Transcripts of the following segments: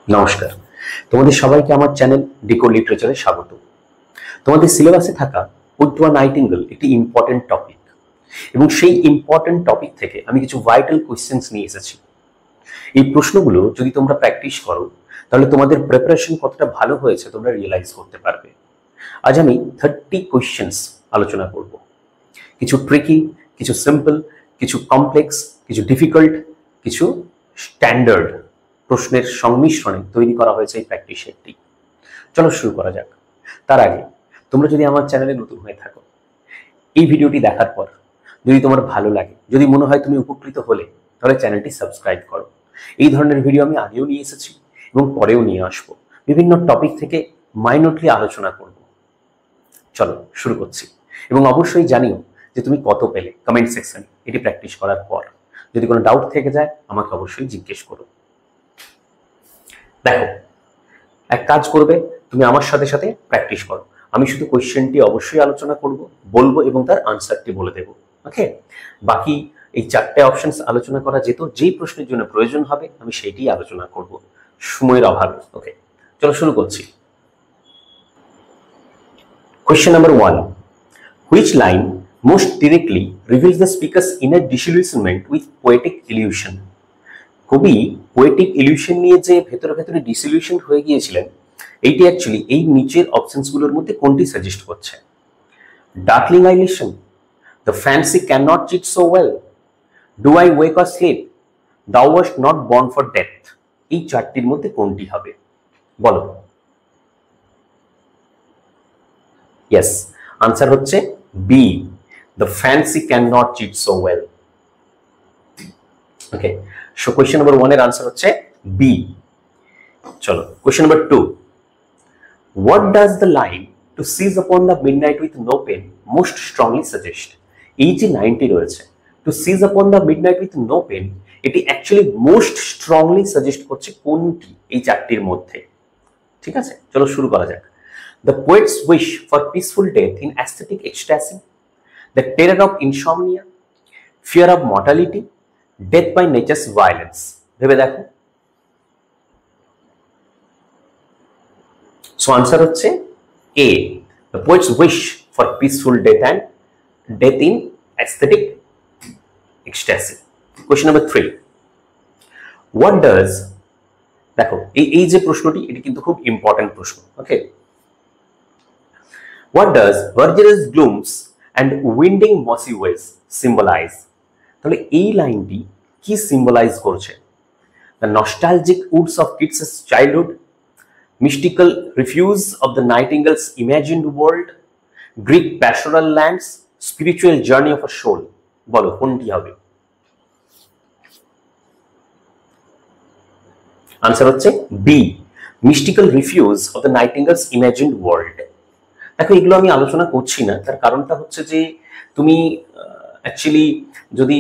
নমস্কার, তোমাদের সবাইকে আমার চ্যানেল ডিকোড লিটারেচারে স্বাগত। তোমাদের সিলেবাসে থাকা পড়ুয়া নাইটিঙ্গেল একটি ইম্পর্টেন্ট টপিক, এবং সেই ইম্পর্টেন্ট টপিক থেকে আমি কিছু ভাইটাল কোয়েশ্চেন্স নিয়ে এসেছি। এই প্রশ্নগুলো যদি তোমরা প্র্যাকটিস করো তাহলে তোমাদের প্রিপারেশন কতটা ভালো হয়েছে তোমরা রিয়েলাইজ করতে পারবে। আজ আমি 30 কোয়েশ্চেন্স আলোচনা করব। কিছু ট্রিকি, কিছু সিম্পল, কিছু কমপ্লেক্স, কিছু ডিফিকাল্ট, কিছু স্ট্যান্ডার্ড প্রশ্নের সংমিশ্রণে তৈরি করা হয়েছে এই প্র্যাকটিস সেটটি। চলো শুরু করা যাক। তার আগে তোমরা যদি আমার চ্যানেলে নতুন হয়ে থাকো, এই ভিডিওটি দেখার পর যদি তোমার ভালো লাগে, যদি মনে হয় তুমি উপকৃত হলে, তাহলে চ্যানেলটি সাবস্ক্রাইব করো। এই ধরনের ভিডিও আমি আগেও নিয়ে এসেছি এবং পরেও নিয়ে আসবো। বিভিন্ন টপিক থেকে মাইনরলি আলোচনা করব। চলো শুরু করছি, এবং অবশ্যই জানিও যে তুমি কত পেলে কমেন্ট সেকশনে এটি প্র্যাকটিস করার পর। যদি কোনো ডাউট থেকে যায় আমাকে অবশ্যই জিজ্ঞেস করো। দেখো, এক কাজ করবে, তুমি আমার সাথে সাথে প্র্যাকটিস করো। আমি শুধু কোয়েশ্চেনটি অবশ্যই আলোচনা করব, বলবো এবং তার আনসারটি বলে দেব। ওকে, বাকি এই 4টে অপশনস আলোচনা করা যেত। যেই প্রশ্নের জন্য প্রয়োজন হবে আমি সেইটিই আলোচনা করব সময়ের অভাবে। ওকে, চলো শুরু করছি। Question number 1. Which line most directly reveals the speaker's inner disillusionment with poetic illusion? কবি পোয়েটিক ইলিউশন নিয়ে যে ভেতরে ভেতরে ডিসিলিউশন হয়ে গিয়েছিলেন, এইটি অ্যাকচুয়ালি এই নিচের অপশনসগুলোর মধ্যে কোনটি সাজেস্ট করছে? Darkling I listen, the fancy can not cheat so well, do I wake or sleep, thou wast not born for death. এই চারটির মধ্যে কোনটি হবে বলো? ইয়েস, আনসার হচ্ছে B, the fancy can not cheat so well. Okay, so question number 1 এর answer হচ্ছে B. চলো question number 2. What does the line to seize upon the midnight with no pain most strongly suggest? এই যে লাইনটি রয়েছে, to seize upon the midnight with no pain, এটি actually most strongly suggest করছে কোনটি এই চারটির মধ্যে? ঠিক আছে, চলো শুরু করা যাক। The poet's wish for peaceful death in aesthetic ecstasy, the terror of insomnia, fear of mortality, death by nature's violence. ভেবে দেখো। সো আনসার হচ্ছে এ, the poet's wish for peaceful death and death in aesthetic ecstasy. Question number 3. What does, দেখো এই যে প্রশ্নটি, এটি কিন্তু খুব ইম্পর্টেন্ট প্রশ্ন। ওকে, what does verdurous glooms and winding mossy ways symbolize? তাহলে এই লাইনটি কি সিম্বলাইজ করছে? The nostalgic woods of kids' childhood, mystical refuge of the nightingale's imagined world, Greek pastoral lands, spiritual journey of a soul. বলো কোনটি হবে? Answer হচ্ছে B, mystical refuge of the nightingale's imagined world. দেখো, এগুলো আমি আলোচনা করছি না, তার কারণটা হচ্ছে যে তুমি অ্যাকচুয়ালি যদি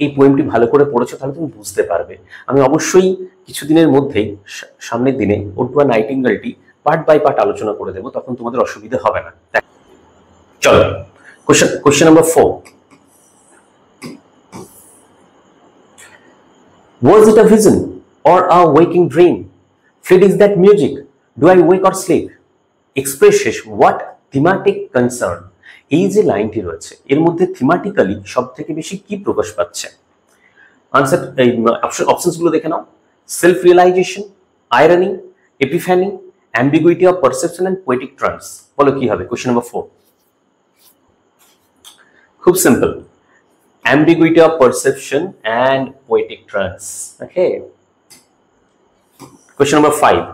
এই পোয়েমটি ভালো করে পড়েছো তাহলে তুমি বুঝতে পারবে। আমি অবশ্যই কিছুদিনের মধ্যেই, সামনের দিনে, পড়ুয়া নাইটিঙ্গেলটি পার্ট বাই পার্ট আলোচনা করে দেবো, তখন তোমাদের অসুবিধা হবে না। চলো question number 4. Was it a vision or a waking dream? Fleet is that music, do I wake or sleep? Expresses what thematic concern? এই যে লাইনটি রয়েছে এর মধ্যে থিমাটিক্যালি সব থেকে বেশি কি প্রকাশ পাচ্ছে? আনসার, এই অপশনসগুলো দেখে নাও। Self realisation, irony, epiphany, ambiguity of perception and poetic trance. বলো কি হবে? কোশ্চেন নাম্বার 4 খুব simple, ambiguity of perception and poetic trance. Okay, question number 5.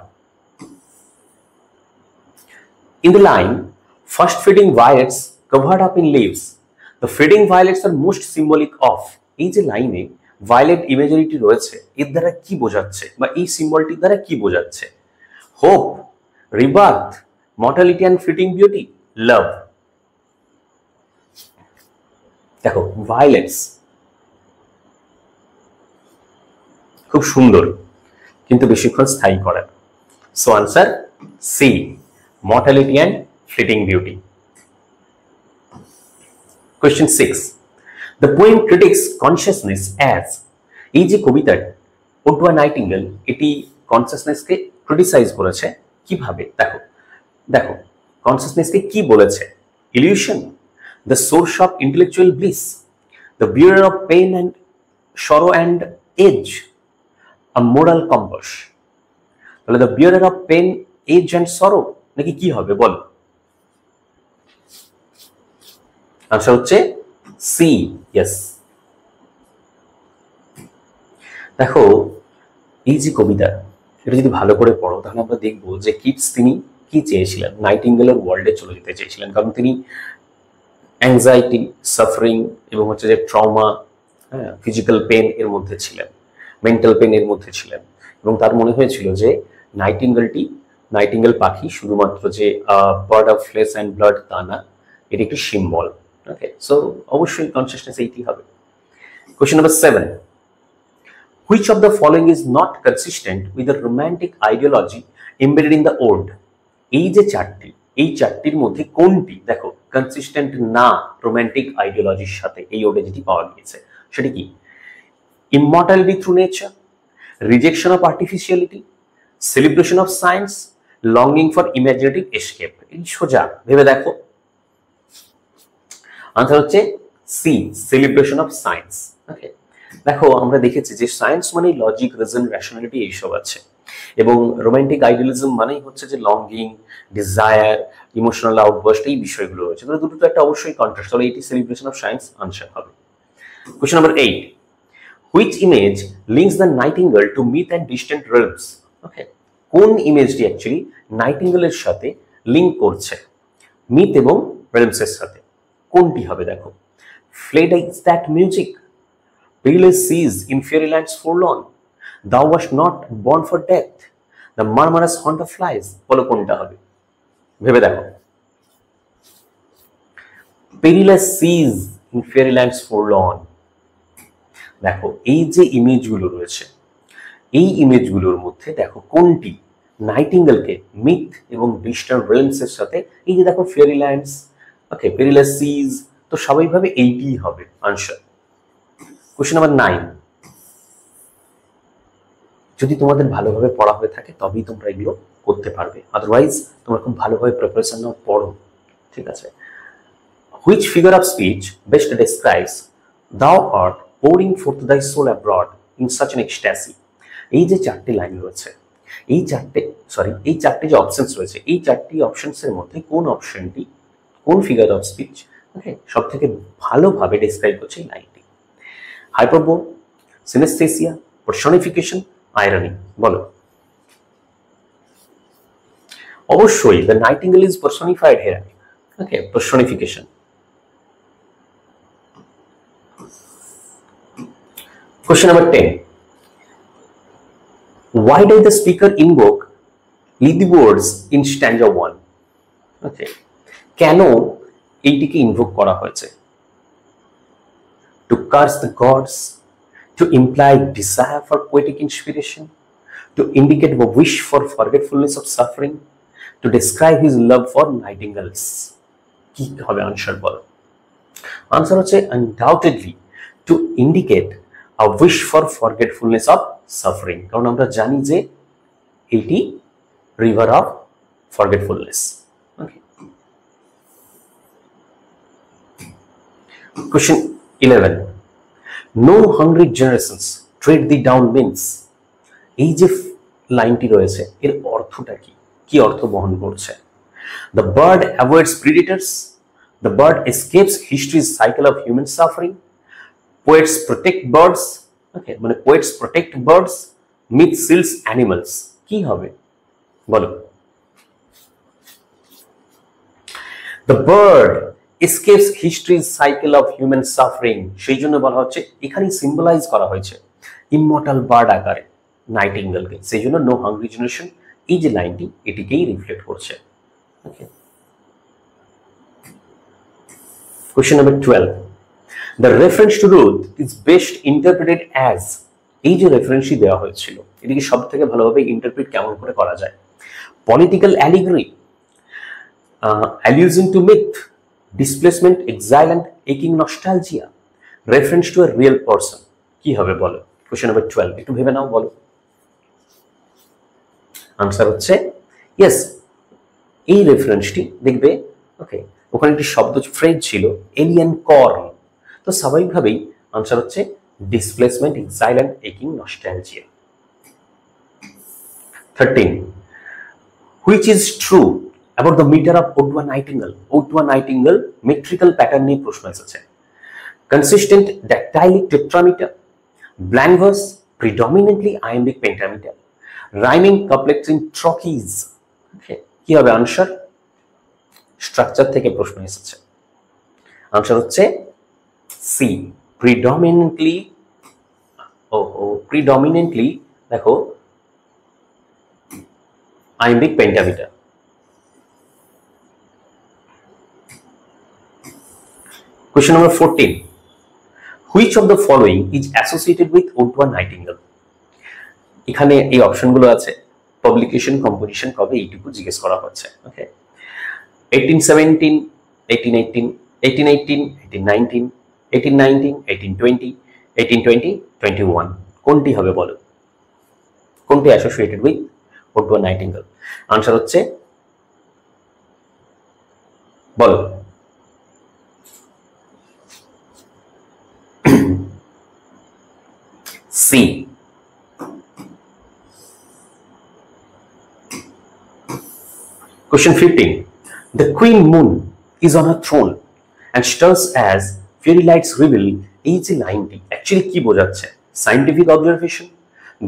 In the line, first feeding violets covered up in leaves, the feeding violets are most symbolic of, এই যে লাইনে violet ইমেজারিটি রয়েছে এর দ্বারা কি বোঝাচ্ছে, বা এই সিম্বলটির দ্বারা কি বোঝাচ্ছে? Hope, rebirth, mortality and fleeting beauty, love. দেখো, ভায়োলেটস খুব সুন্দর কিন্তু বেশিক্ষণ স্থায়ী করে না। So answer C, mortality and fleeting beauty. Question 6. The poem critiques consciousness as, এই যে কবিতার পড়ুয়া নাইটিঙ্গেল, এটি কনসাসনেসকে ক্রিটিসাইজ করেছে কিভাবে? দেখো দেখো কনসাসনেসকে কি বলেছে? Illusion, the source of intellectual bliss, the bear of pain and sorrow and age, a moral compass. তাহলে the bear of pain, age and sorrow নাকি কি হবে বল? আনসার হচ্ছে সি, ইয়েস। দেখো এই যে কবিতা, এটা যদি ভালো করে পড়ো তাহলে আমরা দেখবো যে কিটস তিনি কি চেয়েছিলেন, নাইটিঙ্গেলের ওয়ার্ল্ডে চলে যেতে চেয়েছিলেন, কারণ তিনি অ্যাংজাইটি, সাফারিং এবং হচ্ছে যে ট্রমা, হ্যাঁ, ফিজিক্যাল পেন এর মধ্যে ছিলেন, মেন্টাল পেন এর মধ্যে ছিলেন, এবং তার মনে হয়েছিল যে নাইটিঙ্গেল পাখি শুধুমাত্র যে bird of flash and blood তা না, এটি একটি সিম্বল। ওকে, সো অবশ্যই কনসিয়াসনেস এইটি হবে। Question number 7, which of the following is not consistent with the romantic ideology embedded in the ode? এই যে চারটি, এই চারটির মধ্যে কোনটি দেখো কনসিস্টেন্ট না রোমান্টিক আইডিওলজির সাথে এই ওডে যেটি পাওয়া গিয়েছে? সেটি কি? Immortality through nature, rejection of artificiality, celebration of science, longing for imaginative escape. এই সোজা ভেবে দেখো, আনসার হচ্ছে সি, সেলিব্রেশন অফ সায়েন্স। ওকে, দেখো আমরা দেখেছি যে সায়েন্স মানে লজিক, রিজন, রেশনালিটি এইসব আছে, এবং রোমান্টিক আইডিয়ালিজম মানেই হচ্ছে যে লঙ্গিং, ডিজায়ার, ইমোশনাল আউটবার্স্ট, এই বিষয়গুলো রয়েছে। তাহলে দুটো তো একটা অবশ্যই কন্ট্রাস্ট, তাহলে এটি সেলিব্রেশন অফ সায়েন্স আনসার হবে। Question number 8, which image links the nightingale to myth and distant realms? Okay, কোন ইমেজটি অ্যাকচুয়ালি নাইটিঙ্গেলের সাথে লিঙ্ক করছে মিথ এবং রিলমসের সাথে? কোনটি হবে দেখো? Fled is that music, peerless seas in fairylands forlorn, thou wast not born for death, the murmurous haunt of flies। বলো কোনটা হবে, ভেবে দেখো। peerless seas in fairylands forlorn। দেখো এই যে ইমেজগুলো রয়েছে, এই ইমেজগুলোর মধ্যে দেখো কোনটি নাইটিঙ্গেলকে মিথ এবং ডিস্টেন্ট রিলমসের সাথে, এই যে দেখো ফেয়ারিল্যান্ডস, ওকে, পেরিলাস সিজ, তো স্বাভাবিকভাবে এইটিই হবে আনসার। কোয়েশ্চেন নাম্বার 9, যদি তোমাদের ভালোভাবে পড়া হয়ে থাকে তবেই তোমরা এগুলো করতে পারবে, আদারওয়াইজ তোমরা খুব ভালোভাবে প্রিপারেশন নাও, পড়ো, ঠিক আছে? Which figure of speech best describes thou art pouring forth thy soul abroad in such an ecstasy? এই যে চারটি লাইন রয়েছে, এই চারটি যে অপশনস রয়েছে, এই চারটি অপশনসের মধ্যে কোন অপশনটি, কোন ফিগার অফ স্পিচ ওকে সব থেকে ভালোভাবে ডেসক্রাইব করছে এই লাইনটি? Hyperbole, synaesthesia, personification, irony. বলো। অবশ্যই the nightingale is personified here. Okay, personification. Question number 10. Why does the speaker invoke the words in stanza 1? Okay. কেন এইটিকে ইনভোক করা হয়েছে? To curse the gods, to imply desire for poetic inspiration, to indicate a wish for forgetfulness of suffering, to describe his love for nightingales. কি হবে answer বলো? Answer হচ্ছে undoubtedly to indicate a wish for forgetfulness of suffering, কারণ আমরা জানি যে এটি river of forgetfulness. Okay. Question 11. No hungry generations tread thee down means, এই যে লাইনটি রয়েছে এর অর্থটা কি, কি অর্থ বহন করছে? The bird avoids predators, the bird escapes history's cycle of human suffering, poets protect birds, okay, মানে poets protect birds, myth seals animals, কি হবে বলো? The bird escapes history's cycle of human suffering, সেই জন্য বলা হচ্ছে এখানে সিম্বলাইজ করা হয়েছে ইমমর্টাল বার্ড আকারে নাইটিঙ্গেলকে, সেই জন্য নো হাংরি জেনারেশন এই যে লাইনটি এটিকেই রিফ্লেক্ট করছে। ওকে, question number 12. The reference to Ruth is best interpreted as, এই যে রেফারেন্সটি দেওয়া হয়েছিল এটিকে সব থেকে ভালোভাবে ইন্টারপ্রিট কেমন করে করা যায়? Political allegory, allusion to myth, displacement, exile and aching nostalgia, reference to a real person, কি হবে বলো? কোশ্চেন নাম্বার 12, একটু ভেবে নাও, বলো। আনসার হচ্ছে ইয়েস, এই রেফারেন্সটি দেখবে ওকে ওখানে একটি শব্দ ফ্রেজ ছিল এলিয়েন কর্ন, তো স্বাভাবিকভাবেই আনসার হচ্ছে ডিসপ্লেসমেন্ট, এক্সাইল এন্ড একিং nostalgia. 13 which is true about the meter of Ottawa Nightingale? Ottawa Nightingale metrical pattern নিয়ে প্রশ্ন এসেছে। consistent dactylic tetrameter, blank verse, predominantly iambic pentameter, rhyming couplets in trochees। okay কি হবে answer? Structure থেকে প্রশ্ন এসেছে, answer হচ্ছে সি, প্রিডমিনেন্টলি। প্রিডমিনেন্টলি দেখো iambic pentameter। question number 14 which of the following is associated with Ottawa Nightingale? এখানে এই অপশনগুলো আছে, পাবলিকেশন কম্পোজিশন কবে এইটুকু জিজ্ঞেস করা হচ্ছে। ওকে 1817, 1818, 1818, 1819, 1819, 1820, 1820, 21 কোনটি হবে বলো? কোনটি associated with Ottawa Nightingale? Answer হচ্ছে বলো C. Question 15 the queen moon is on her throne and stirs as fairy lights reveal। এই যে লাইনটি অ্যাকচুয়ালি কি বোঝাচ্ছে? Scientific observation,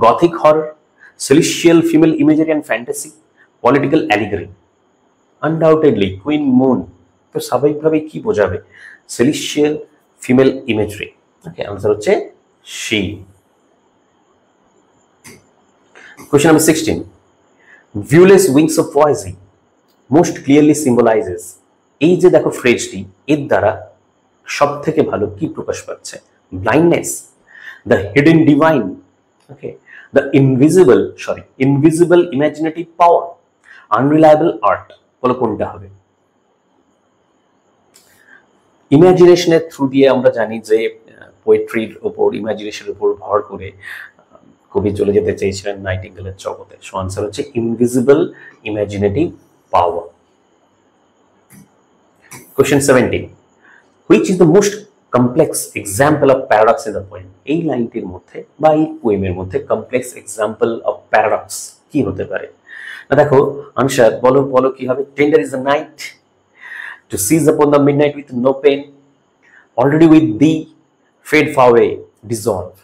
Gothic horror, celestial female imagery and fantasy, political allegory? undoubtedly queen moon, তো স্বাভাবিকভাবে কি বোঝাবে? celestial female imagery। Okay answer হচ্ছে she। question number 16 viewless wings of poesy most clearly symbolizes। এই যে দেখো ফ্রেজটি, এর দ্বারা সব থেকে ভালো কি প্রকাশ পাচ্ছে? Blindness, the hidden divine, okay, the invisible imaginative power, unreliable art। বলো কোনটা হবে? ইমাজিনেশনের থ্রু দিয়ে আমরা জানি যে পোয়েট্রির উপর, ইমাজিনেশনের উপর ভর করে কবি চলে যেতে চেয়েছিলেন নাইটিঙ্গেলের জগতে। সো আনসার হচ্ছে invisible imaginative power. Question 17 which is the most complex example of paradox in the poem? এই লাইনটির মধ্যে বা এই পোয়েমের মধ্যে কমপ্লেক্স এক্সাম্পল অফ প্যারাডক্স কি হতে পারে? না দেখো আনসার বলো বলো কি হবে? tender is the night, to seize upon the midnight with no pain, already with thee, fade far away, dissolve।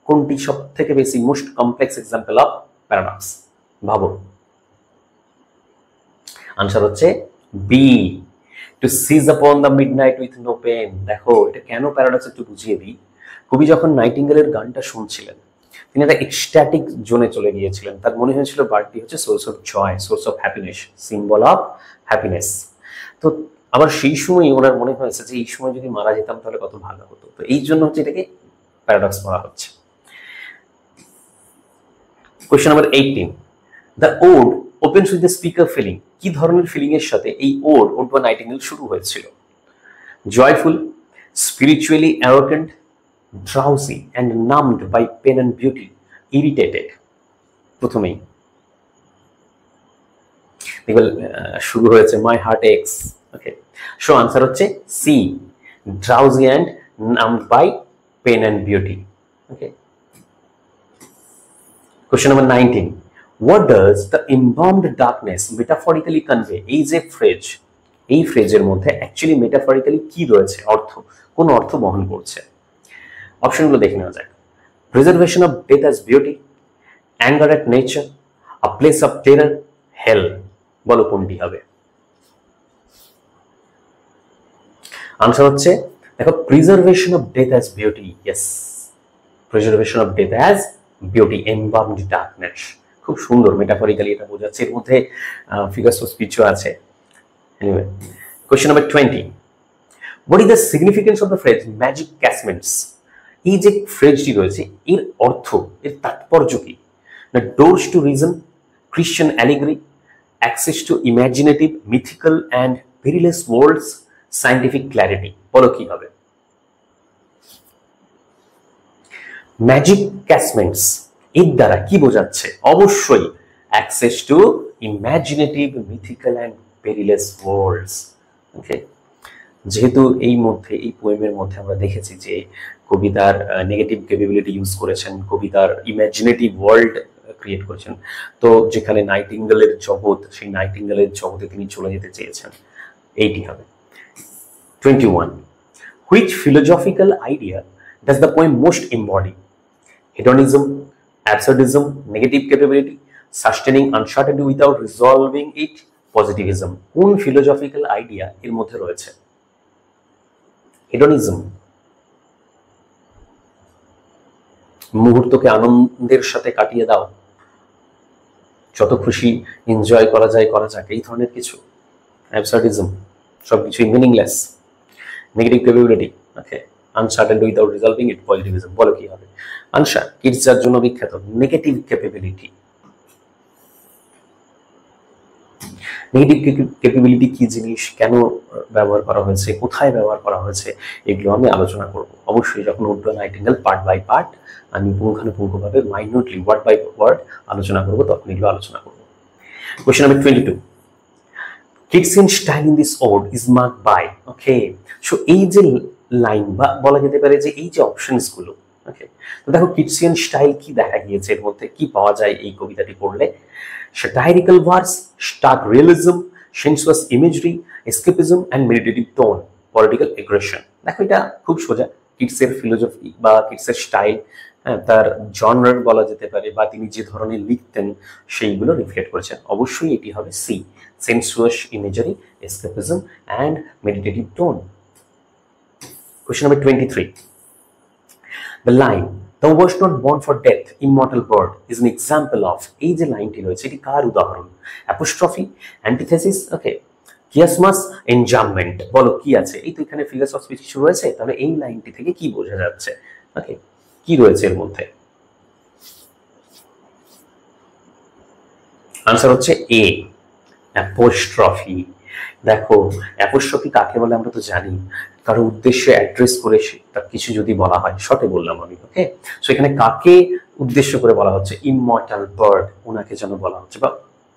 কোনটি সব থেকে বেশি most complex example of paradox? ভাবো। আনসার হচ্ছে B, to seize upon the midnight with no pain। দেখো এটা কেন paradox একটু বুঝিয়ে দিই। কবি যখন নাইটিঙ্গেলের গানটা শুনছিলেন তিনি একটা এক্সট্যাটিক জোনে চলে গিয়েছিলেন, তার মনে হয়েছিল বার্ডটি হচ্ছে source of joy, source of happiness, symbol of happiness. তো আবার সেই সময় ওনার মনে হয়েছে যে এই সময় যদি মারা যেতাম তাহলে কত ভালো হতো, তো এই জন্য হচ্ছে এটাকে প্যারাডক্স বলা হচ্ছে। Question number 18 the ode opens with the speaker feeling। কি ধরনের ফিলিং এর সাথে এই ওড Ottawa Nightingale শুরু হয়েছিল? Joyful, spiritually arrogant, drowsy and numbed by pain and beauty, irritated. প্রথমেই দেখবেন শুরু হয়েছে my heart aches. Okay so answer হচ্ছে C, drowsy and numbed by pain and beauty. Okay question number 19 what does the embalmed darkness metaphorically convey? এই যে phrase, এই ফ্রেজের মধ্যে actually metaphorically কি রয়েছে, অর্থ কোন অর্থ বহন করছে? অপশনগুলো দেখে নেওয়া যাক। Preservation of death as beauty, anger at nature, a place of terror, hell. বলো কোনটি হবে? আনসার হচ্ছে দেখো preservation of death as beauty. Yes, preservation of death as beauty, embalmed darkness. খুব সুন্দর মেটাফরিক্যালি এটা বোঝাচ্ছে, এর মধ্যে ফিগারস অফ স্পিচও আছে। Anyway question number 20 what is the significance of the phrase magic casements? এই যে ফ্রেজটি রয়েছে এর অর্থ, এর তাৎপর্য কি? না doors to reason, Christian allegory, access to imaginative, mythical and perilous worlds, scientific clarity. বলো কি হবে? ম্যাজিক ক্যাসমেন্টস এর দ্বারা কি বোঝাচ্ছে? অবশ্যই access to imaginative, mythical and perilous worlds. Okay, যেহেতু এই পোয়েমের মধ্যে আমরা দেখেছি যে কবিতার নেগেটিভ ক্যাপাবিলিটি ইউজ করেছেন, কবিতার ইমাজিনেটিভ ওয়ার্ল্ড ক্রিয়েট করেছেন, তো যেখানে নাইটিঙ্গেলের জগৎ, সেই নাইটিঙ্গেলের জগতে তিনি চলে যেতে চেয়েছেন, এইটি হবে। 21. Which philosophical idea does the poem most embody? Hedonism, absurdism, negative capability, sustaining uncertainty without resolving it, positivism. কোন ফিলোসফিক্যাল আইডিয়া এর মধ্যে রয়েছে? হেডনিজম, মুহূর্তকে আনন্দের সাথে কাটিয়ে দাও, যত খুশি এনজয় করা যায় করা যাক, এই ধরনের কিছু। অ্যাবসার্ডিজম, সবকিছুই মিনিংলেস। নেগেটিভ ক্যাপাবিলিটি, ওকে, আনসার্টেন উইদাউট রিজলভিং ইট, পজিটিভিজম। বলো কি হবে? আনসার, কিডস যার জন্য বিখ্যাত, নেগেটিভ ক্যাপাবিলিটি। নেগেটিভ ক্যাপাবিলিটি কি জিনিস, কেন ব্যবহার করা হয়েছে, কোথায় ব্যবহার করা হয়েছে, এগুলো আমি আলোচনা করব অবশ্যই যখন উড্ডয়ন নাইটিঙ্গেল পার্ট বাই পার্ট আমি পুঙ্খানুপুঙ্খভাবে মাইনিউটলি ওয়ার্ড বাই ওয়ার্ড আলোচনা করব, তখন এগুলো আলোচনা করব। Question number 22. Kitsian style in this ode is marked by, okay, so এই যে লাইন বা বলা যেতে পারে যে এই যে অপশনস গুলো, ওকে, তো দেখো কিটসিয়ান স্টাইল কি দেখা গিয়েছে, এর মধ্যে কি পাওয়া যায় এই কবিতাটি পড়লে? satirical verse, stark realism, sensuous imagery, escapism and meditative tone, political aggression. দেখো এটা খুব সোজা, কিটসের ফিলোসফি বা কিটসের স্টাইল, তার জনরার বলা যেতে পারে, বা তিনি যে ধরনের লিখতেন সেইগুলো রিফ্লেক্ট করেছেন। অবশ্যই এটি হবে C, sensuous imagery, escapism and meditative tone. Question number 23. The line, "Thou wast not born for death, immortal bird," is an example of, এই যে লাইনটি রয়েছে এটি কার উদাহরণ? অ্যাপোস্ট্রফি, অ্যান্টিথেসিস, ওকে, কিয়াসমাস, এনজামমেন্ট। বলো কি আছে? এই তো এখানে ফিগার্স অফ স্পিচ কিছু রয়েছে, তাহলে এই লাইনটি থেকে কি বোঝা যাচ্ছে? ওকে, কি রয়েছে এর মধ্যে? আনসার হচ্ছে এ, অ্যাপোস্ট্রফি। দেখো অ্যাপোস্ট্রফি কাকে বলে আমরা তো জানি, কারো উদ্দেশ্যে অ্যাড্রেস করে তার কিছু যদি বলা হয়, শর্টে বললাম আমি, ওকে। সো এখানে কাকে উদ্দেশ্য করে বলা হচ্ছে? ইমমর্টাল বার্ড, ওনাকে যেন বলা হচ্ছে, বা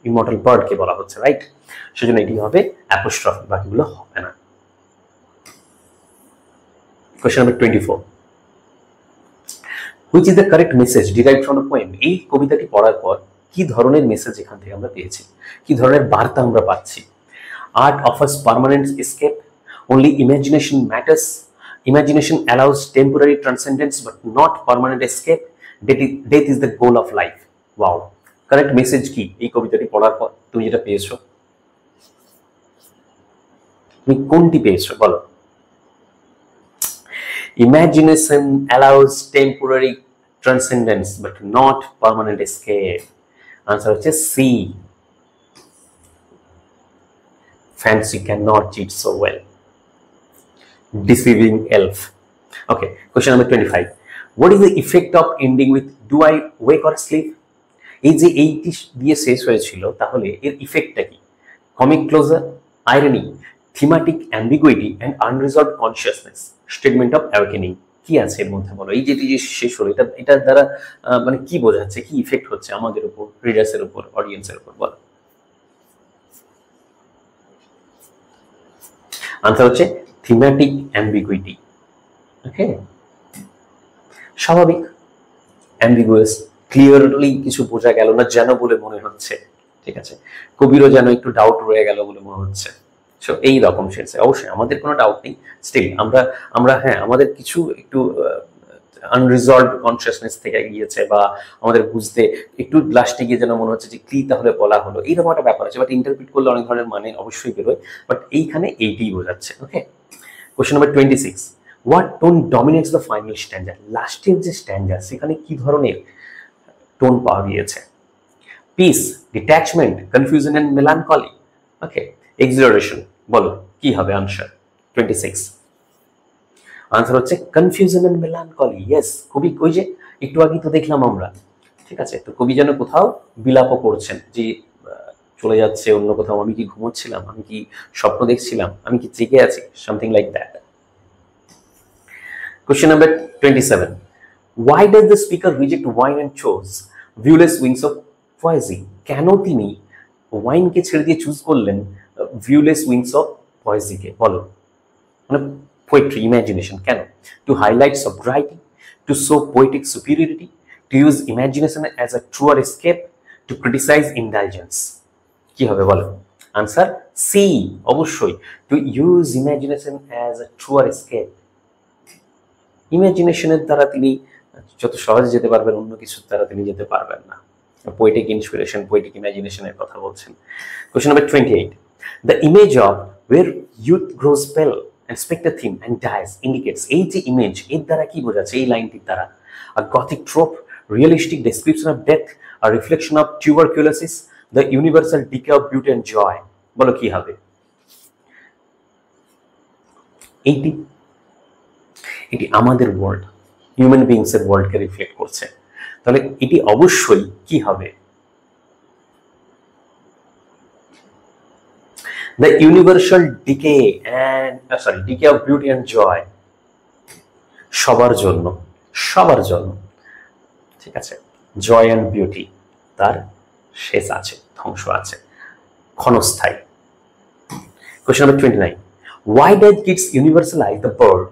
ইমমর্টাল বার্ডকে বলা হচ্ছে, রাইট? সেজন্য এটি হবে অ্যাপোস্ট্রফি, বাকিগুলো হবে না। Question number 24. Which is the correct message derived from the poem? এই কবিতাটি পড়ার পর কি ধরনের মেসেজ এখান থেকে আমরা পেয়েছি, কি ধরনের বার্তা আমরা পাচ্ছি? Art offers permanent escape, only imagination matters, imagination allows temporary transcendence but not permanent escape, death is the goal of life. Wow, correct message কি এই কবিতাটি পড়ার পর তুমি যেটা পেয়েছো? তুমি কোনটি পেয়েছো বলো? Imagination allows temporary transcendence but not permanent escape. Answer হচ্ছে C, fancy cannot cheat so well. Deceiving elf. Okay, question number 25. What is the effect of ending with "Do I wake or sleep"? এই যে এইটি দিয়ে শেষ হয়েছিল, তাহলে এর ইফেক্টটা কি? Comic closure, irony, thematic ambiguity and unresolved consciousness, statement of awakening. কি আছে এর মধ্যে বলো? এই যে শেষ হলো, এটার দ্বারা মানে কি বোঝাচ্ছে, কি ইফেক্ট হচ্ছে আমাদের উপর, রিডার্সের উপর, অডিয়েন্সের উপর? বলো। আনসার হচ্ছে থিমেটিক অ্যাম্বিগুইটি। ওকে, স্বাভাবিক, অ্যাম্বিগুয়াস, ক্লিয়ারলি কিছু বোঝা গেল না যেন বলে মনে হচ্ছে, ঠিক আছে, কবিরও যেন একটু ডাউট রয়ে গেল বলে মনে হচ্ছে। সো এই রকম শেষ। অবশ্যই আমাদের কোনো ডাউট নেই, স্টিল আমরা হ্যাঁ আমাদের কিছু একটু আনরিজলভড কনসিয়াসনেস থেকে গিয়েছে, বা আমাদের বুঝতে একটু লাস্টে গিয়ে যেন মনে হচ্ছে যে কি তাহলে বলা হলো, এইরকম একটা ব্যাপার আছে। বাট ইন্টারপ্রিট করলে অনেক ধরনের মানে অবশ্যই বেরোয়, বাট এইখানে এইটাই বোঝাচ্ছে। Okay, question number 26. What tone dominates the final stanza? লাস্টের যে স্ট্যান্ডার, সেখানে কি ধরনের টোন পাওয়া গিয়েছে? Peace, detachment, confusion and melancholy, okay, exhilaration. বলো কি হবে আনসার? 26 আনসার হচ্ছে কনফিউশন এন্ড মেলানকলি। ইয়েস, কবি ওই যে একটু আগে তো দেখলাম আমরা, ঠিক আছে, তো কবি যেন কোথাও বিলাপও করছেন যে চলে যাচ্ছে অন্য কোথাও, আমি কি ঘুমোচ্ছিলাম, আমি কি স্বপ্ন দেখছিলাম, আমি কি জেগে আছি, something like that. Question number 27. Why does the speaker reject wine and chose viewless wings of পয়েজি, কেন তিনি ওয়াইনকে ছেড়ে দিয়ে চুজ করলেন ভিউলেস উইংস অফ পয়েজিকে? বলো। মানে পোয়েট্রি, ইমাজিনেশন, কেন? To highlight sobriety, to show poetic superiority, to use imagination as a truer escape, to criticise indulgence. কি হবে বলো? আনসার সি, অবশ্যই, to use imagination as a truer escape. ইমাজিনেশনের দ্বারা তিনি যত সহজে যেতে পারবেন, অন্য কিছুর দ্বারা তিনি যেতে পারবেন না। পোয়েটিক ইন্সপিরেশন, পোয়েটিক ইমাজিনেশনের কথা বলছেন। Question number 28, the image of where youth grows pale and spectre theme and dies indicates, এই যে ইমেজ, এর দ্বারা কি বোঝাচ্ছে এই লাইনটির দ্বারা? a gothic trope, realistic description of death, a reflection of tuberculosis, the universal decay of beauty and joy। বলো কি হবে? এটি আমাদের ওয়ার্ল্ড, হিউম্যান বিংস এর ওয়ার্ল্ডকে রিফ্লেক্ট করছে। তাহলে এটি অবশ্যই কি হবে? The universal decay of beauty and joy, সবার জন্য, সবার জন্য, ঠিক আছে। জয় অ্যান্ড বিউটি, তার শেষ আছে, ধ্বংস আছে, ক্ষণস্থায়ী। Question number 29, why did kids universalize the bird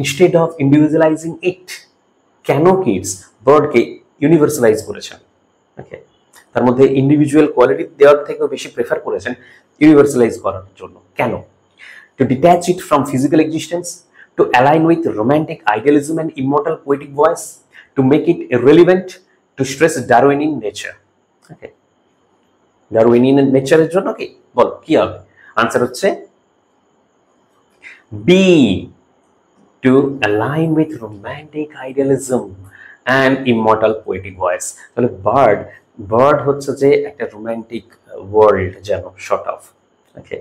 instead of individualizing it? কেন কিডস বার্ডকে ইউনিভার্সালাইজ করেছেন? ওকে, তার মধ্যে ইন্ডিভিজুয়াল কোয়ালিটি দেওয়ার থেকেও বেশি প্রেফার করেছেন ইউনিভার্সালাইজ করার জন্য। কেন? To detach it from physical existence, to align with romantic idealism and immortal poetic voice, to make it irrelevant, to stress Darwinian nature. Okay, Darwinian নেচারের জন্য কি? বল কি হবে? আনসার হচ্ছে B, to align with romantic idealism and immortal poetic voice। তাহলে bird হচ্ছে যে একটা রোমান্টিক ওয়ার্ল্ড যেন শর্ট অফ, ওকে,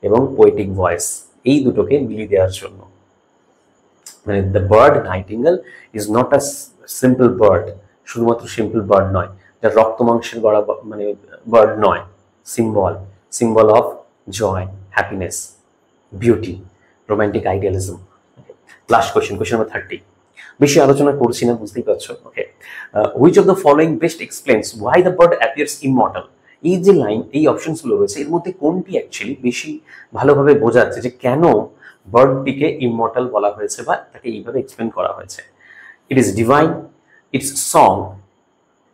এবং পোয়েটিক ভয়েস, এই দুটোকে মিলিয়ে দেওয়ার জন্য। মানে the bird nightingale is not a simple bird, শুধুমাত্র সিম্পল বার্ড নয়, যা রক্ত মাংসের গড়া মানে বার্ড নয়, symbol of joy, happiness, beauty, romantic idealism. Last question, question number 30। বেশি আলোচনা করছি না, বুঝতেই পারছো। Okay, which of the following best explains why the bird appears immortal? এই যে লাইন, এই অপশনসগুলো রয়েছে, এর মধ্যে কোনটি অ্যাকচুয়ালি বেশি ভালোভাবে বোঝাচ্ছে যে কেন বার্ডটিকে ইমমর্টাল বলা হয়েছে বা তাকে এইভাবে এক্সপ্লেন করা হয়েছে? It is divine, it's song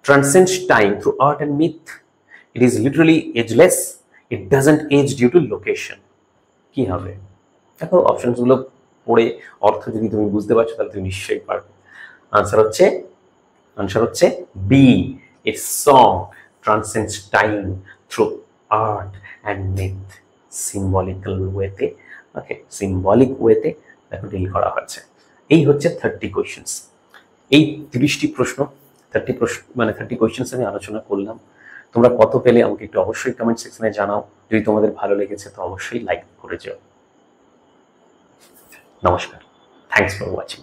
transcends time through art and myth, it is literally ageless, it doesn't age due to location। কি হবে? দেখো অপশনসগুলো পড়ে অর্থ যদি তুমি বুঝতে পারছো তাহলে তুমি নিশ্চয়ই পারবে। আনসার হচ্ছে B, its song transcends time through art and myth, symbolical ওয়েতে, ওকে, সিম্বলিক ওয়েতে দেখো ডিল করা হয়েছে। এই হচ্ছে 30 কোয়েশ্চেন্স। এই 30টি প্রশ্ন, 30 কোয়েশ্চেন্স আমি আলোচনা করলাম। তোমরা কত পেলে আমাকে একটু অবশ্যই কমেন্ট সেকশনে জানাও। যদি তোমাদের ভালো লেগেছে তো অবশ্যই লাইক করে যাও। নমস্কার, থ্যাংকস ফর ওয়াচিং।